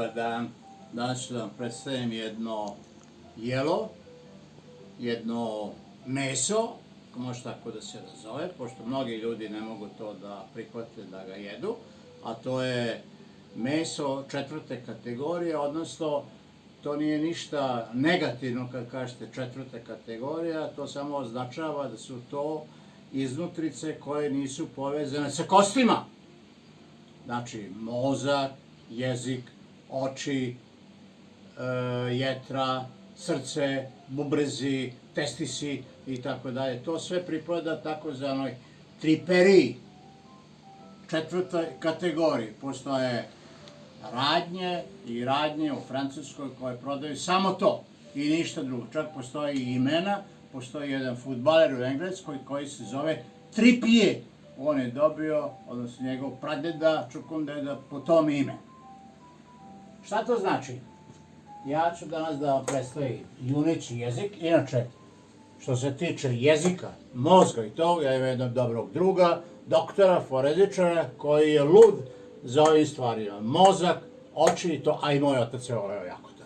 Dobar dan. Danas ću da vam predstavim jedno jelo, jedno meso, može tako da se nazove, pošto mnogi ljudi ne mogu to da prihvate da ga jedu, a to je meso četvrte kategorije, odnosno to nije ništa negativno kad kažete četvrte kategorija, to samo označava da su to iznutrice koje nisu povezane sa kostima. Znači, mozak, jezik, oči, jetra, srce, bubrezi, testisi i tako dalje. To sve pripada takozvanoj triperiji, četvrtoj kategoriji. Postoje radnje i radnje u Francuskoj koje prodaju samo to i ništa drugo. Čak postoji i imena, postoji jedan fudbaler u Engleskoj koji se zove Trippier. On je dobio, odnosno njegov pradeda, čukundeda, po tom ime. Šta to znači? Ja ću danas da vam predstavim juneći jezik. Inače, što se tiče jezika, mozga i toga, ja imam jednog dobrog druga, doktora, forenzičara, koji je lud za ovim stvarima. Mozak, oči i to, a i moj otac je voleo jako to.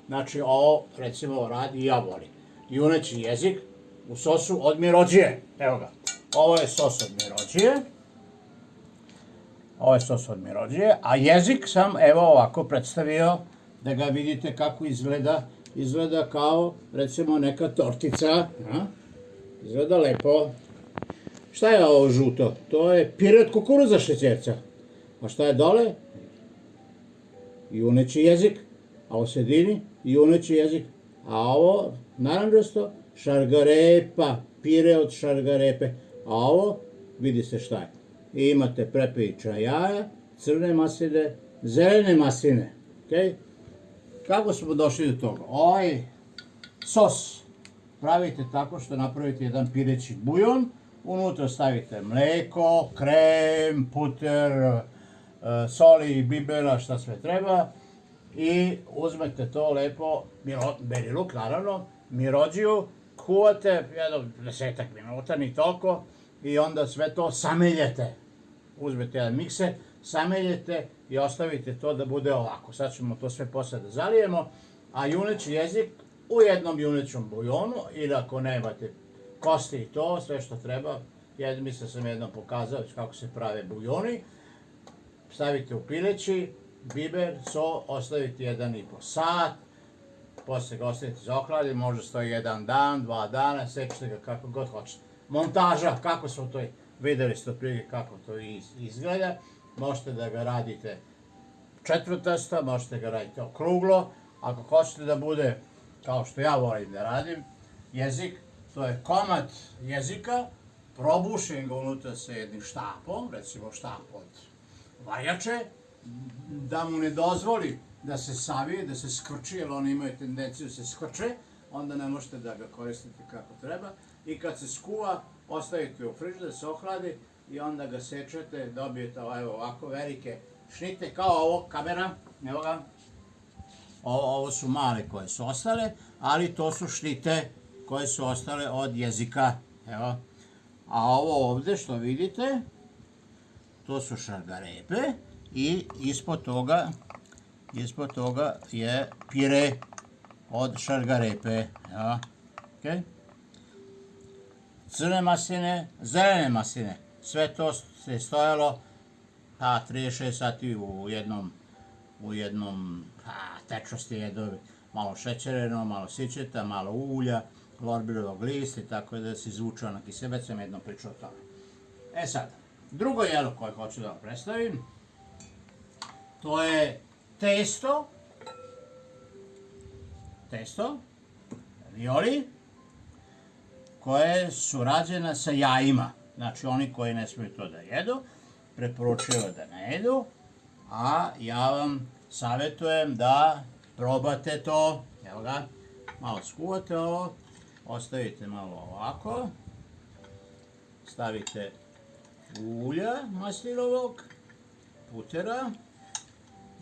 Znači, ovo, recimo, radi i ja volim. Juneći jezik u sosu od mirođije. Evo ga. Ovo je sos od mirođije. Ovo je sos od mirođije, a jezik sam, evo ovako, predstavio da ga vidite kako izgleda. Izgleda kao, recimo, neka tortica. Izgleda lepo. Šta je ovo žuto? To je pire od kukuruza šećerca. A šta je dole? Juneći jezik. A u sredini juneći jezik. A ovo, naranđasto, šargarepa. Pire od šargarepe. A ovo, vidi se šta je. I imate prepiča jaja, crne masline, zelene masline. Okay? Kako smo došli do toga? Ovaj sos pravite tako što napravite jedan pireći bujon, unutra stavite mleko, krem, puter, soli, bibera, šta sve treba i uzmete to lepo, beli luk naravno, mirođiju, kuvate jedno 10 minuta, ni toliko, i onda sve to sameljete. Uzmete jedan mikser, sameljete i ostavite to da bude ovako. Sad ćemo to sve posle da zalijemo, a juneći jezik u jednom junećom bujonu, ili ako nemate kosti i to, sve što treba, mislim sam jednom pokazao kako se prave bujoni, stavite u pileći, biber, so, ostavite 1,5 sat, posle ga ostavite za ohladi, može stoji 1 dan, 2 dana, sečete ga kako god hoćete. Montaža, kako smo to videli ste otprilike kako to izgleda, možete da ga radite četvrtasto, možete ga raditi okruglo, ako hoćete da bude, kao što ja volim da radim, jezik, to je komad jezika, probušen ga unutra sa jednim štapom, recimo štap od vajače, da mu ne dozvoli da se savije, da se skrči, jer oni imaju tendenciju da se skrče, onda ne možete da ga koristite kako treba. I kad se skuva, ostavite u frižider da se ohladi i onda ga sečete, dobijete ovako velike šnite, kao ovo, kamera, evo ga. Ovo su male koje su ostale, ali to su šnite koje su ostale od jezika, evo. A ovo ovde što vidite, to su šargarepe i ispod toga je pire od šargarepe, evo. Okay. Crne masline, zelene masline, sve to se stojalo 36 sati u jednom tečnosti jedovi, malo šećereno, malo sićeta, malo ulja, lorbirovog lista i tako da se izvuče ona kisebec, sam jednom pričao o tome. E sad, drugo jelo koje hoću da vam predstavim, to je testo, ravioli, koje su rađene sa jajima. Znači, oni koji ne smiju to da jedu, preporučuju da ne jedu, a ja vam savjetujem da probate to. Evo ga, malo skuvate ovo, ostavite malo ovako, stavite ulja maslinovog, putera,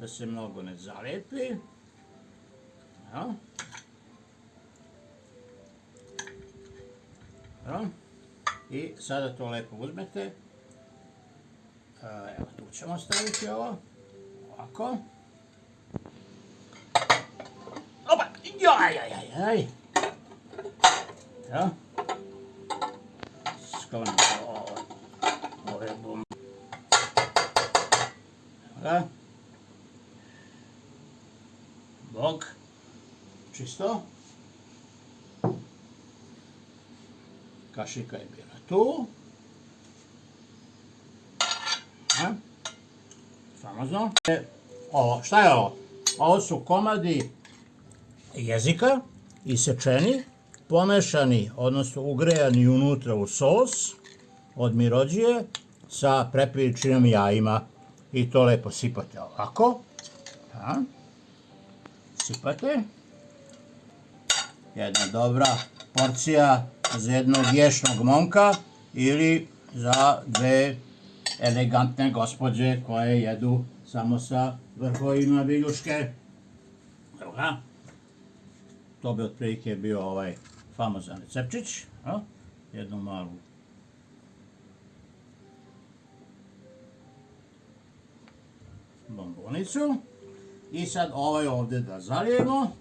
da se mnogo ne zalepi. Evo. I sada to lepo uzmete, evo tu ćemo staviti ovo, ovako, Jaj. Ja. Sklonim ove bombe. Da. Bok. Čisto. Kašika je bila tu. Ja. Famozno. Ovo, šta je ovo? Ovo su komadi jezika, isečeni, pomešani, odnosno ugrejani unutra u sos od mirođije sa prepiričinom jajima. I to lepo sipate ovako. Ja. Sipate. Jedna dobra porcija za jednog ješnog momka ili za dve elegantne gospođe koje jedu samo sa vrhovima viljuške. Evo ga. To bi otprilike bio ovaj famozan recepčić. Jednu malu bombonicu. I sad ovaj ovdje da zalijemo.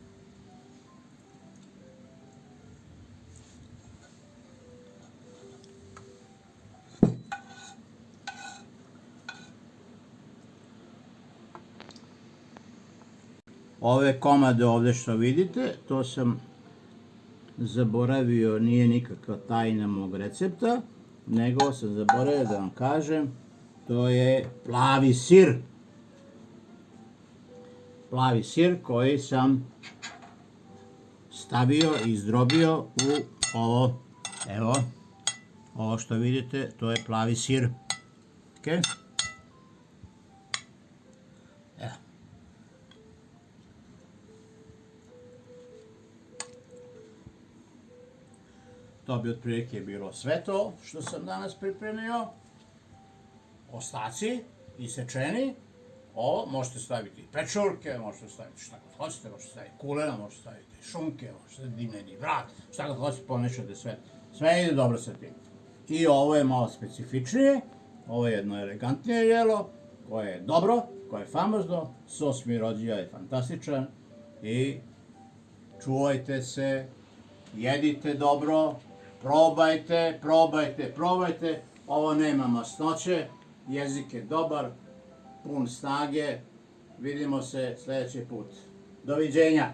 Ove komade ovdje što vidite, to sam zaboravio, nije nikakva tajna mog recepta, nego sam zaboravio da vam kažem, to je plavi sir. Plavi sir koji sam stavio i izdrobio u ovo, evo, ovo što vidite, to je plavi sir. Okay. To bi otprilike bilo sve to što sam danas pripremio. Ostaci, isečeni. Ovo možete staviti pečurke, možete staviti šta god hoćete, možete staviti kulena, možete staviti šunke, možete staviti dimljeni vrat, šta god hoćete, pomešate sve. Sve ide dobro sa tim. I ovo je malo specifičnije, ovo je jedno elegantnije jelo, koje je dobro, koje je famozno, sos mirođija je fantastičan i čuvajte se, jedite dobro, probajte, ovo nema masnoće, jezik je dobar, pun snage, vidimo se sljedeći put. Doviđenja!